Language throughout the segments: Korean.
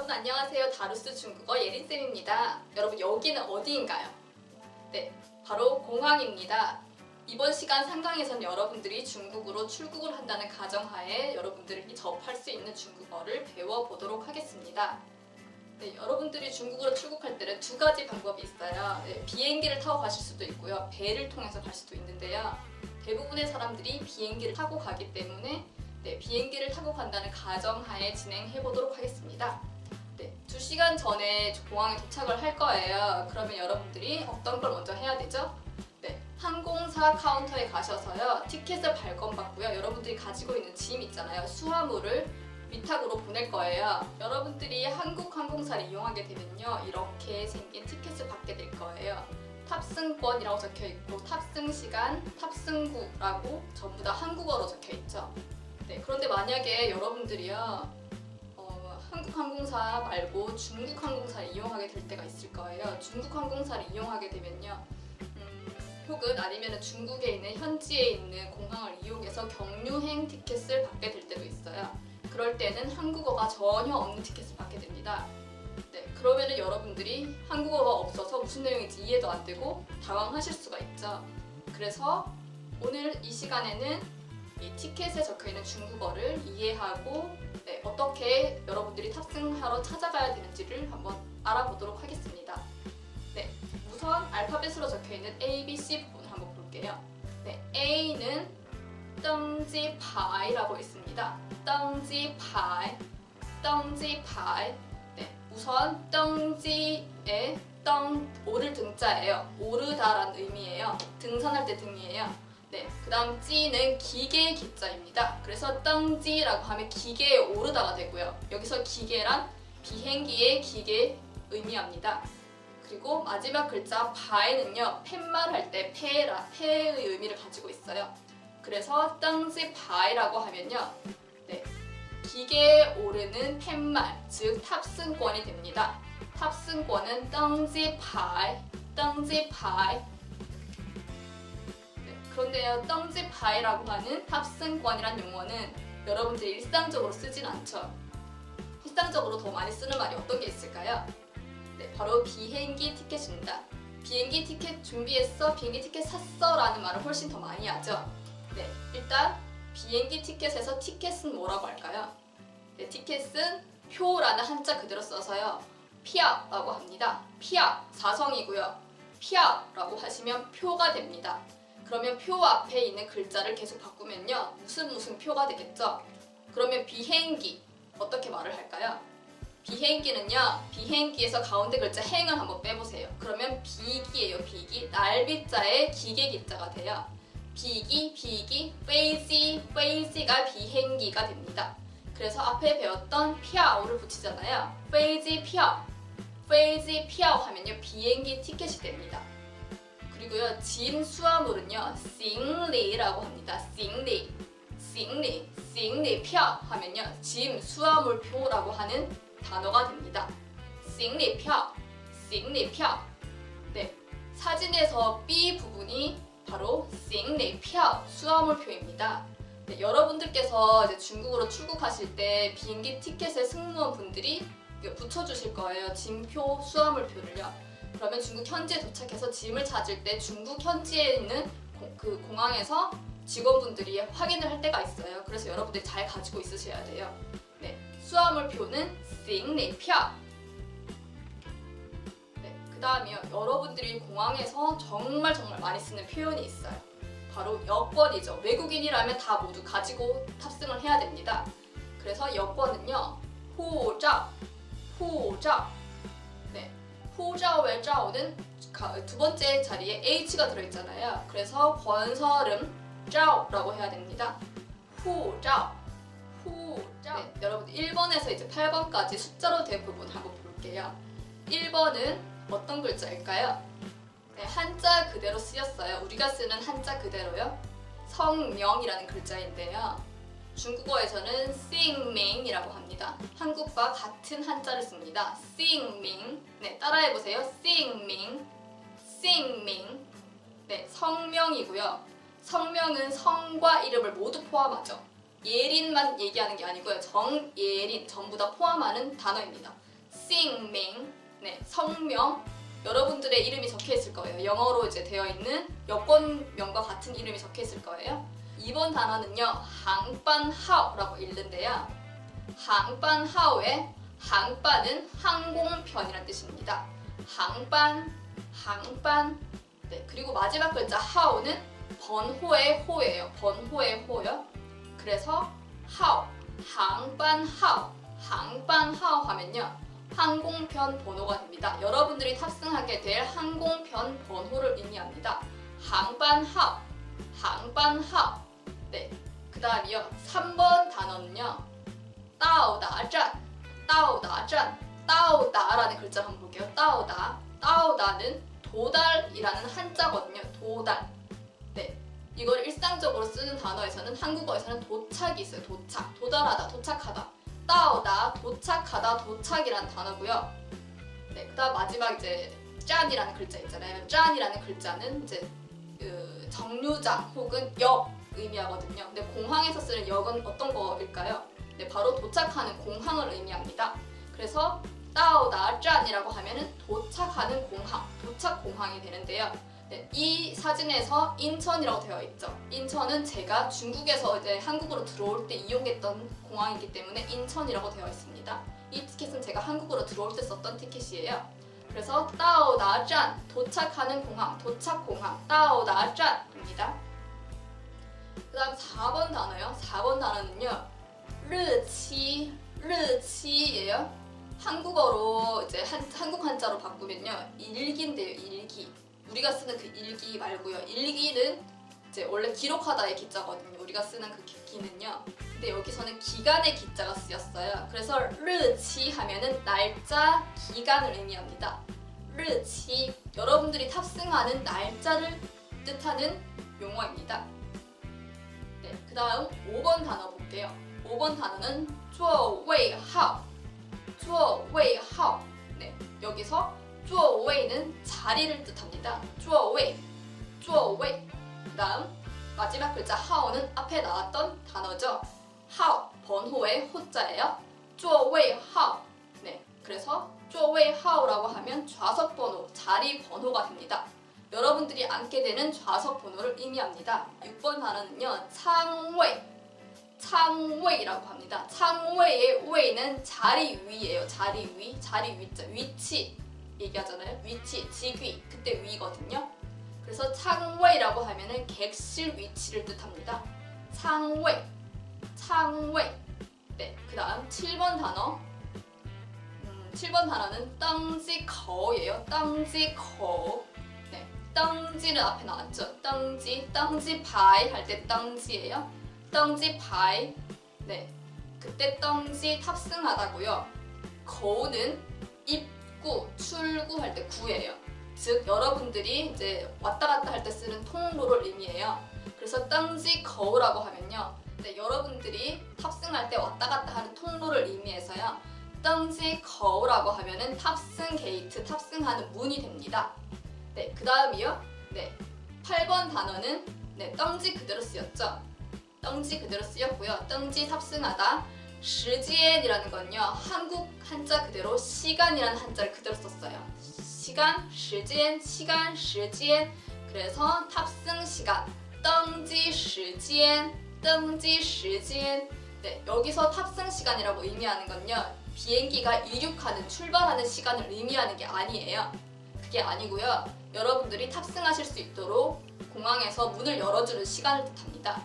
여러분 안녕하세요. 다루스 중국어 예린쌤입니다. 여러분 여기는 어디인가요? 네, 바로 공항입니다. 이번 시간 상강에선 여러분들이 중국으로 출국을 한다는 가정하에 여러분들이 접할 수 있는 중국어를 배워보도록 하겠습니다. 네, 여러분들이 중국으로 출국할 때는 두 가지 방법이 있어요. 네, 비행기를 타고 가실 수도 있고요. 배를 통해서 갈 수도 있는데요. 대부분의 사람들이 비행기를 타고 가기 때문에 비행기를 타고 간다는 가정하에 진행해 보도록 하겠습니다. 2시간 전에 공항에 도착을 할 거예요. 그러면 여러분들이 어떤 걸 먼저 해야 되죠? 항공사 카운터에 가셔서요. 티켓을 발권받고요. 여러분들이 가지고 있는 짐 있잖아요. 수화물을 위탁으로 보낼 거예요. 여러분들이 한국 항공사를 이용하게 되면요. 이렇게 생긴 티켓을 받게 될 거예요. 탑승권이라고 적혀있고 탑승시간, 탑승구라고 전부 다 한국어로 적혀있죠. 그런데 만약에 여러분들이요 한국 항공사 말고 중국 항공사를 이용하게 될 때가 있을 거예요. 중국 항공사를 이용하게 되면요 혹은 아니면 중국에 있는 현지에 있는 공항을 이용해서 경유행 티켓을 받게 될 때도 있어요. 그럴 때는 한국어가 전혀 없는 티켓을 받게 됩니다. 그러면은 여러분들이 한국어가 없어서 무슨 내용인지 이해도 안 되고 당황하실 수가 있죠. 그래서 오늘 이 시간에는 이 티켓에 적혀있는 중국어를 이해하고 어떻게 여러분들이 탑승하러 찾아가야 되는지를 한번 알아보도록 하겠습니다. 우선 알파벳으로 적혀있는 A, B, C 부분을 한번 볼게요. A는 登机牌라고 있습니다. 登机牌, 登机牌. 우선 登机의 登, 오를 등자예요. 오르다라는 의미예요. 등산할 때 등이에요. 그 다음 지는 기계의 기자입니다. 그래서 登机라고 하면 기계에 오르다가 되고요. 여기서 기계란 비행기의 기계 의미합니다. 그리고 마지막 글자 바에는요 팻말할 때 폐의 의미를 가지고 있어요. 그래서 登机牌라고 하면요 기계에 오르는 팻말, 즉 탑승권이 됩니다. 탑승권은 登机牌, 登机牌. 그런데요, 登机牌라고 하는 탑승권이란 용어는 여러분들이 일상적으로 쓰진 않죠. 일상적으로 더 많이 쓰는 말이 어떤 게 있을까요? 바로 비행기 티켓입니다. 비행기 티켓 준비했어? 비행기 티켓 샀어? 라는 말을 훨씬 더 많이 하죠. 일단 비행기 티켓에서 티켓은 뭐라고 할까요? 티켓은 표라는 한자 그대로 써서요. 피아라고 합니다. 피아, 사성이고요. 피아라고 하시면 표가 됩니다. 그러면 표 앞에 있는 글자를 계속 바꾸면요. 무슨 표가 되겠죠? 그러면 비행기, 어떻게 말을 할까요? 비행기는요. 비행기에서 가운데 글자 행을 한번 빼보세요. 그러면 비기예요. 비기. 날비자에 기계 기자가 돼요. 비기, 페이지가 비행기가 됩니다. 그래서 앞에 배웠던 피아오를 붙이잖아요. 페이지 피아 하면요. 비행기 티켓이 됩니다. 그리고요, 짐 수화물은요, 싱리라고 합니다. 싱리 표 하면요, 짐 수화물표라고 하는 단어가 됩니다. 싱리표. 사진에서 B 부분이 바로 싱리표 수화물표입니다. 여러분들께서 이제 중국으로 출국하실 때 비행기 티켓에 승무원분들이 붙여주실 거예요. 짐표, 수화물표를요. 그러면 중국 현지에 도착해서 짐을 찾을 때 중국 현지에 있는 그 공항에서 직원분들이 확인을 할 때가 있어요. 그래서 여러분들이 잘 가지고 있으셔야 돼요. 수화물표는 싱리표. 그 다음이요. 여러분들이 공항에서 정말 많이 쓰는 표현이 있어요. 바로 여권이죠. 외국인이라면 다 모두 가지고 탑승을 해야 됩니다. 그래서 여권은요. 호자오의 자오는 두 번째 자리에 H가 들어있잖아요. 그래서 권설음 자오라고 해야 됩니다. 호자오. 여러분 1번에서 이제 8번까지 숫자로 된 부분 한번 볼게요. 1번은 어떤 글자일까요? 한자 그대로 쓰였어요. 우리가 쓰는 한자 그대로요. 성명이라는 글자인데요. 중국어에서는 싱밍이라고 합니다. 한국과 같은 한자를 씁니다. 싱밍. 따라해보세요. 싱밍. 성명이고요. 성명은 성과 이름을 모두 포함하죠. 예린만 얘기하는 게 아니고요. 정예린 전부 다 포함하는 단어입니다. 姓名, 네, 성명. 여러분들의 이름이 적혀 있을 거예요. 영어로 이제 되어 있는 여권명과 같은 이름이 적혀 있을 거예요. 2번 단어는요, 항반하오라고 읽는데요. 항반하오의 항반은 항공편이라는 뜻입니다. 항반. 네, 그리고 마지막 글자 하오는 번호의 호예요. 번호의 호요. 그래서 하오, 항반하오 하면요, 항공편 번호가 됩니다. 여러분들이 탑승하게 될 항공편 번호를 의미합니다. 항반하오. 네, 그 다음이요, 3번 단어는요, 따오다라는 글자를 한번 볼게요. 따오다는 도달이라는 한자거든요. 도달. 네, 이걸 일상적으로 쓰는 단어에서는, 한국어에서는 도착이 있어요. 도달하다, 도착하다. 따오다, 도착하다, 도착이라는 단어고요. 네, 그다음 마지막 이제 짠이라는 글자 있잖아요. 짠이라는 글자는 이제 정류장 혹은 역 의미하거든요. 근데 공항에서 쓰는 역은 어떤 거일까요? 네, 바로 도착하는 공항을 의미합니다. 그래서 따오다 짠이라고 하면은 도착하는 공항, 도착 공항이 되는데요. 네, 이 사진에서 인천이라고 되어 있죠. 인천은 제가 중국에서 이제 한국으로 들어올 때 이용했던 공항이기 때문에 인천이라고 되어 있습니다. 이 티켓은 제가 한국으로 들어올 때 썼던 티켓이에요. 그래서 따오다 짠, 도착하는 공항, 도착 공항, 따오다 짠입니다. 그 다음 4번 단어요. 4번 단어는요, 르치예요. 한국어로 이제 한국 한자로 바꾸면요, 일기인데요. 일기. 우리가 쓰는 그 일기 말고요. 일기는 이제 원래 기록하다의 기자거든요. 우리가 쓰는 그 기는요. 근데 여기서는 기간의 기자가 쓰였어요. 그래서 르치 하면은 날짜, 기간을 의미합니다. 르치, 여러분들이 탑승하는 날짜를 뜻하는 용어입니다. 네, 그 다음 5번 단어 볼게요. 5번 단어는 座位号. 네, 여기서 座位는 자리를 뜻합니다. 座位. 그 다음 마지막 글자 하오는 앞에 나왔던 단어죠. 하오, 번호의 호자예요. 座位号. 네, 그래서 座位号라고 하면 좌석 번호, 자리 번호가 됩니다. 여러분들이 앉게 되는 좌석 번호를 의미합니다. 6번 단어는요, 창웨이라고 합니다. 창웨이의 웨이는 자리 위예요. 자리 위, 위치 얘기하잖아요. 위치, 직위, 그때 위거든요. 그래서 창웨이라고 하면은 객실 위치를 뜻합니다. 창웨이. 네, 그 다음 7번 단어. 7번 단어는 땅지거예요. 땅지거. 네, 땅지는 앞에 나왔죠. 땅지 할 때 땅지예요. 땅지파이. 네, 그때 땅지 탑승하다고요. 거우는 입구, 출구할 때 구예요. 즉 여러분들이 이제 왔다 갔다 할 때 쓰는 통로를 의미해요. 그래서 땅지 거우라고 하면요, 네, 여러분들이 탑승할 때 왔다 갔다 하는 통로를 의미해서요, 땅지 거우라고 하면은 탑승 게이트, 탑승하는 문이 됩니다. 네, 그 다음이요. 네, 8번 단어는 네, 땅지 그대로 쓰였죠. 땅지 그대로 쓰였고요. 땅지 탑승하다. 시간이라는 건요, 한국 한자 그대로 시간이라는 한자를 그대로 썼어요. 시간, 시간. 그래서 탑승 시간, 땅지 시간. 네, 여기서 탑승 시간이라고 의미하는 건요, 비행기가 이륙하는, 출발하는 시간을 의미하는 게 아니에요. 그게 아니고요, 여러분들이 탑승하실 수 있도록 공항에서 문을 열어주는 시간을 뜻합니다.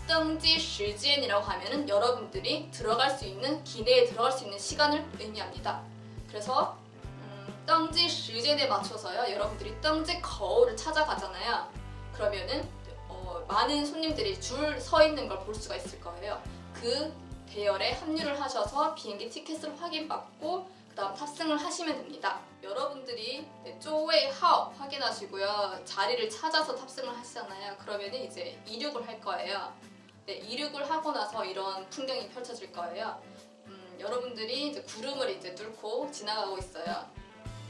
땅지 시간이라고 하면은 여러분들이 들어갈 수 있는, 기내에 들어갈 수 있는 시간을 의미합니다. 그래서 땅지 시간에 맞춰서요, 여러분들이 땅지 거울을 찾아가잖아요. 그러면은 많은 손님들이 줄 서 있는 걸 볼 수가 있을 거예요. 그 대열에 합류를 하셔서 비행기 티켓을 확인받고 그 다음 탑승을 하시면 됩니다. 여러분들이 쪼웨이하오 확인하시고요, 자리를 찾아서 탑승을 하시잖아요. 그러면 이제 이륙을 할 거예요. 네, 이륙을 하고 나서 이런 풍경이 펼쳐질 거예요. 여러분들이 이제 구름을 이제 뚫고 지나가고 있어요.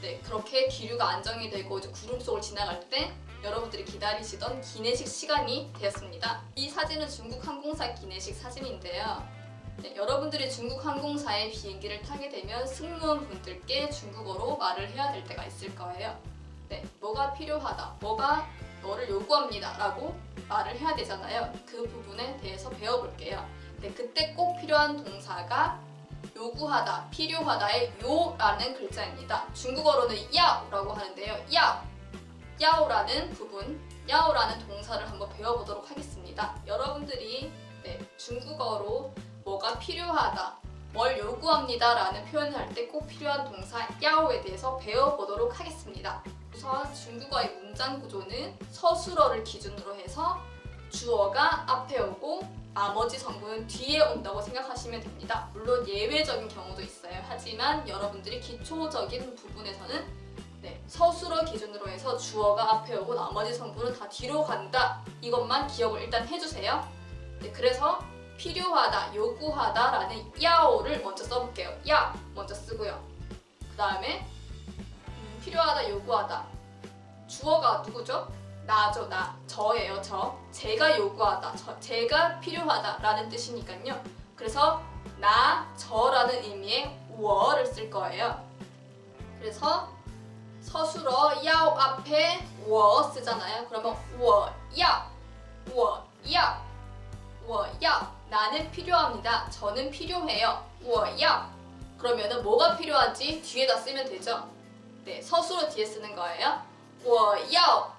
네, 그렇게 기류가 안정이 되고 이제 구름 속을 지나갈 때 여러분들이 기다리시던 기내식 시간이 되었습니다. 이 사진은 중국 항공사 기내식 사진인데요. 네, 여러분들이 중국 항공사의 비행기를 타게 되면 승무원분들께 중국어로 말을 해야 될 때가 있을 거예요. 네, 뭐가 필요하다, 뭐가 너를 요구합니다 라고 말을 해야 되잖아요. 그 부분에 대해서 배워볼게요. 네, 그때 꼭 필요한 동사가 요구하다, 필요하다의 요라는 글자입니다. 중국어로는 야오라고 하는데요. 야오라는 부분, 야오라는 동사를 한번 배워보도록 하겠습니다. 여러분들이 중국어로 뭐가 필요하다, 뭘 요구합니다 라는 표현을 할 때 꼭 필요한 동사 야오에 대해서 배워보도록 하겠습니다. 우선 중국어의 문장 구조는 서술어를 기준으로 해서 주어가 앞에 오고 나머지 성분은 뒤에 온다고 생각하시면 됩니다. 물론 예외적인 경우도 있어요. 하지만 여러분들이 기초적인 부분에서는 서술어 기준으로 해서 주어가 앞에 오고 나머지 성분은 다 뒤로 간다. 이것만 기억을 일단 해주세요. 그래서 필요하다, 요구하다 라는 야오를 먼저 써볼게요. 야 먼저 쓰고요. 그 다음에 필요하다, 요구하다. 주어가 누구죠? 나죠, 나. 저예요, 저. 제가 요구하다, 제가 필요하다 라는 뜻이니까요. 그래서 나, 저라는 의미의 워를 쓸 거예요. 그래서 서술어 야오 앞에 워 쓰잖아요. 그러면 워야, 나는 필요합니다. 저는 필요해요. 워야. 그러면은 뭐가 필요한지 뒤에다 쓰면 되죠. 네, 서술어 뒤에 쓰는 거예요. 워야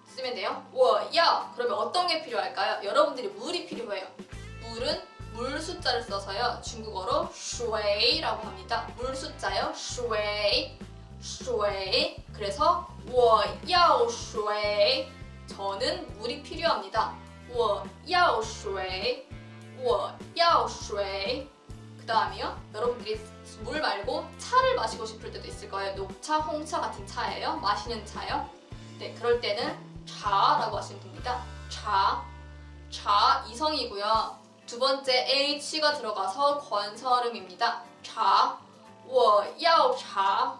쓰면 돼요. 워야. 그러면 어떤 게 필요할까요? 여러분들이 물이 필요해요. 물은 물 숫자를 써서요. 중국어로 슈웨이라고 합니다. 물 숫자요. 슈웨이. 그래서 我要水 저는 물이 필요합니다. 我要水 그 다음이요. 여러분들이 물 말고 차를 마시고 싶을 때도 있을 거예요. 녹차, 홍차 같은 차예요. 마시는 차요. 네, 그럴 때는 차라고 하시면 됩니다. 차 이성이고요. 두 번째 h가 들어가서 권설음입니다. 차, 我要茶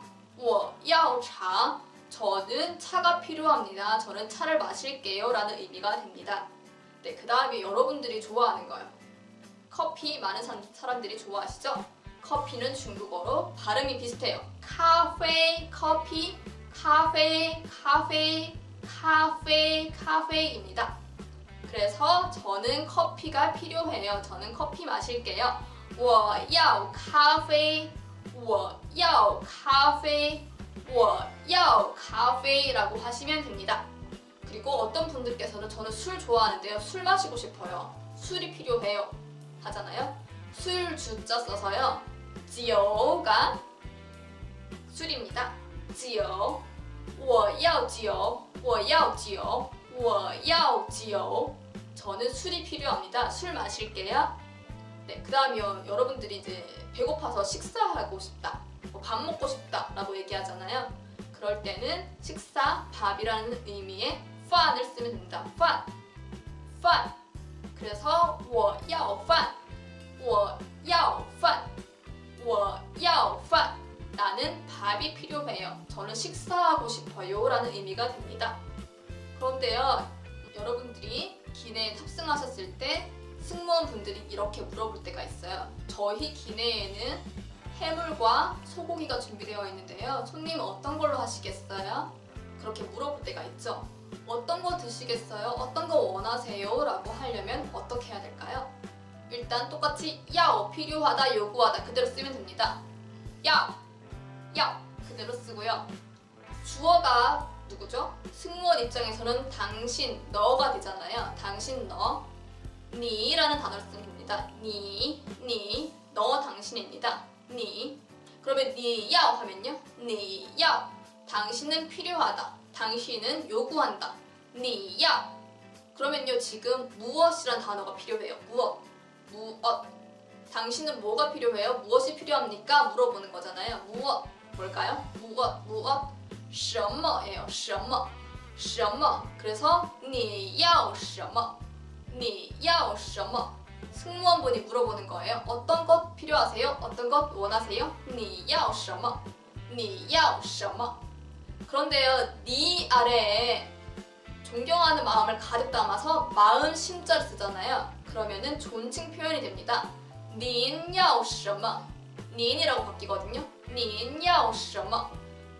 저는 차가 필요합니다. 저는 차를 마실게요 라는 의미가 됩니다. 네, 그 다음에 여러분들이 좋아하는 거예요. 커피 많은 사람들이 좋아하시죠? 커피는 중국어로 발음이 비슷해요. 카페, 커피, 카페입니다. 그래서 저는 커피가 필요해요. 저는 커피 마실게요. 我要咖啡 라고 하시면 됩니다. 그리고 어떤 분들께서는 저는 술 좋아하는데요. 술 마시고 싶어요. 술이 필요해요. 하잖아요. 술 주자 써서요. 지오가 술입니다. 지오. 我要酒 저는 술이 필요합니다. 술 마실게요. 네, 그 다음이요. 여러분들이 이제 배고파서 식사하고 싶다, 밥 먹고 싶다 라고 얘기하잖아요. 그럴 때는 식사, 밥이라는 의미의 饭을 쓰면 됩니다. 饭 그래서 我要饭 나는 밥이 필요해요. 저는 식사하고 싶어요 라는 의미가 됩니다. 그런데요, 여러분들이 기내에 탑승하셨을 때 승무원분들이 이렇게 물어볼 때가 있어요. 저희 기내에는 해물과 소고기가 준비되어 있는데요. 손님 어떤 걸로 하시겠어요? 그렇게 물어볼 때가 있죠. 어떤 거 드시겠어요? 어떤 거 원하세요? 라고 하려면 어떻게 해야 될까요? 일단 똑같이 야오 필요하다, 요구하다 그대로 쓰면 됩니다. 야 그대로 쓰고요. 주어가 누구죠? 승무원 입장에서는 당신, 너가 되잖아요. 당신, 너. 니라는 단어를 쓰면 됩니다. 니, 너 당신입니다. 니. 그러면 니야오 하면요. 니야오. 당신은 필요하다. 당신은 요구한다. 니야오. 그러면요, 지금 무엇이란 단어가 필요해요. 무엇. 당신은 뭐가 필요해요? 무엇이 필요합니까? 물어보는 거잖아요. 무엇. 뭘까요? 무엇. 什么예요. 什么. 그래서 你要什么. 승무원분이 물어보는 거예요. 어떤 것 필요하세요? 어떤 것 원하세요? 你要什么. 그런데요, 니 아래에 존경하는 마음을 가득 담아서 마음 심자를 쓰잖아요. 그러면은 존칭 표현이 됩니다. 您要什么? nin이라고 바뀌거든요. 您要什么?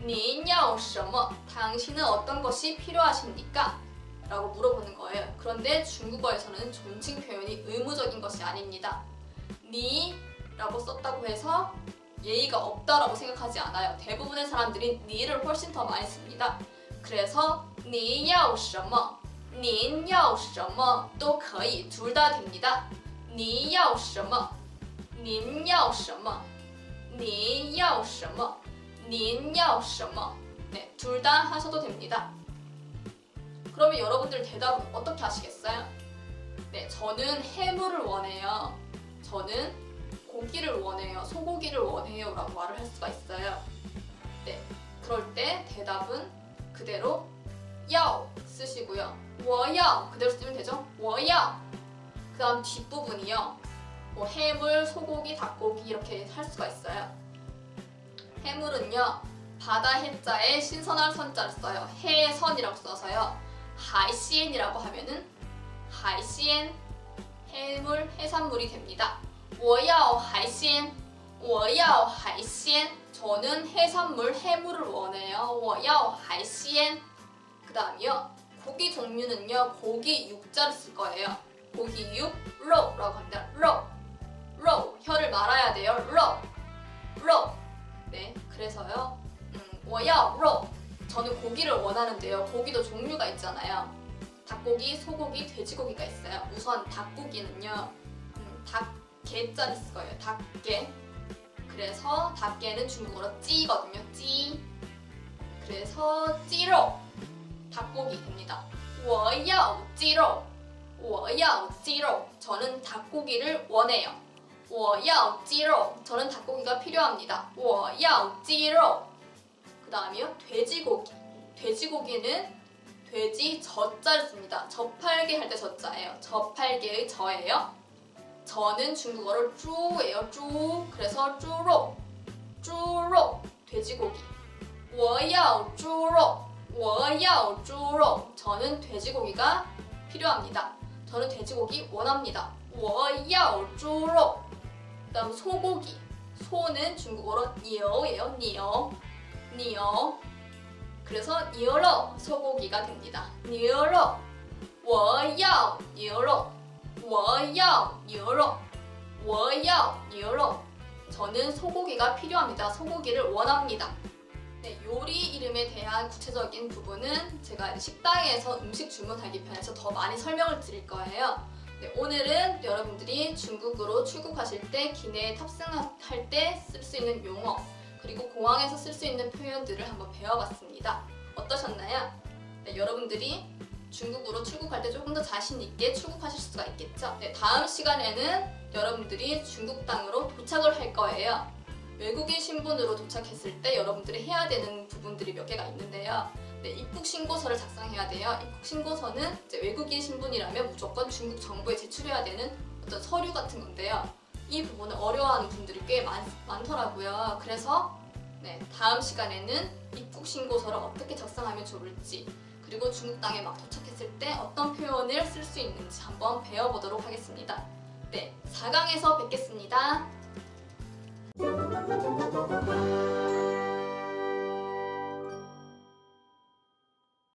您要什么? 당신은 어떤 것이 필요하십니까? 라고 물어보는 거예요. 그런데 중국어에서는 존칭 표현이 의무적인 것이 아닙니다. 니라고 썼다고 해서 예의가 없다라고 생각하지 않아요. 대부분의 사람들이 니를 훨씬 더 많이 씁니다. 그래서 你要什么?您要什么?都可以, 둘 다 됩니다. 你要什么?您要什么?你要什么?您要什么? 네, 둘 다 하셔도 됩니다. 그러면 여러분들 대답은 어떻게 하시겠어요? 네, 저는 해물을 원해요. 저는 고기를 원해요. 소고기를 원해요. 라고 말을 할 수가 있어요. 네, 그럴 때 대답은 그대로 要 쓰시고요. 我要 그대로 쓰면 되죠? 我要. 그 다음 뒷부분이요. 뭐 해물, 소고기, 닭고기 이렇게 할 수가 있어요. 해물은요. 바다 해자에 신선한 선자를 써요. 해선이라고 써서요. 하이시엔이라고 하면은 하이시엔, 해물, 해산물이 됩니다. 我要海鲜,我要海鲜. 저는 해산물, 해물을 원해요. 我要海鲜. 그 다음이요. 고기 종류는요. 고기 육자를 쓸 거예요. 고기 육, 로라고 합니다. 로, 혀를 말아야 돼요. 로. 네, 그래서요. 我要肉. 저는 고기를 원하는데요. 고기도 종류가 있잖아요. 닭고기, 소고기, 돼지고기가 있어요. 우선 닭고기는요. 닭게자를 쓸 거예요. 닭게. 그래서 닭게는 중국어로 찌거든요. 찌. 그래서 찌로. 닭고기 됩니다. 我要鸡肉,我要鸡肉. 저는 닭고기를 원해요. 我要鸡肉. 저는 닭고기가 필요합니다. 我要鸡肉. 그 다음이요. 돼지고기. 돼지고기는 돼지 저자를 씁니다. 저팔계 할 때 저자예요. 저팔계의 저예요. 저는 중국어로 쭈예요. 쭈. 그래서 쭈로. 돼지고기. 我要猪肉,我要猪肉. 저는 돼지고기가 필요합니다. 저는 돼지고기 원합니다. 我要猪肉. 그 다음 소고기. 소는 중국어로 니어예요. 니어. 그래서 니어러 소고기가 됩니다. 니어러. 我要牛肉,我要牛肉,我要牛肉. 저는 소고기가 필요합니다. 소고기를 원합니다. 네, 요리 이름에 대한 구체적인 부분은 제가 식당에서 음식 주문하기 편해서 더 많이 설명을 드릴 거예요. 네, 오늘은 여러분들이 중국으로 출국하실 때 기내에 탑승할 때 쓸 수 있는 용어 그리고 공항에서 쓸 수 있는 표현들을 한번 배워봤습니다. 어떠셨나요? 네, 여러분들이 중국으로 출국할 때 조금 더 자신 있게 출국하실 수가 있겠죠? 네, 다음 시간에는 여러분들이 중국 땅으로 도착을 할 거예요. 외국인 신분으로 도착했을 때 여러분들이 해야 되는 부분들이 몇 개가 있는데요. 네, 입국 신고서를 작성해야 돼요. 입국 신고서는 이제 외국인 신분이라면 무조건 중국 정부에 제출해야 되는 어떤 서류 같은 건데요. 이 부분을 어려워하는 분들이 꽤 많더라고요. 그래서 네, 다음 시간에는 입국 신고서를 어떻게 작성하면 좋을지 그리고 중국 땅에 막 도착했을 때 어떤 표현을 쓸 수 있는지 한번 배워보도록 하겠습니다. 네, 4강에서 뵙겠습니다.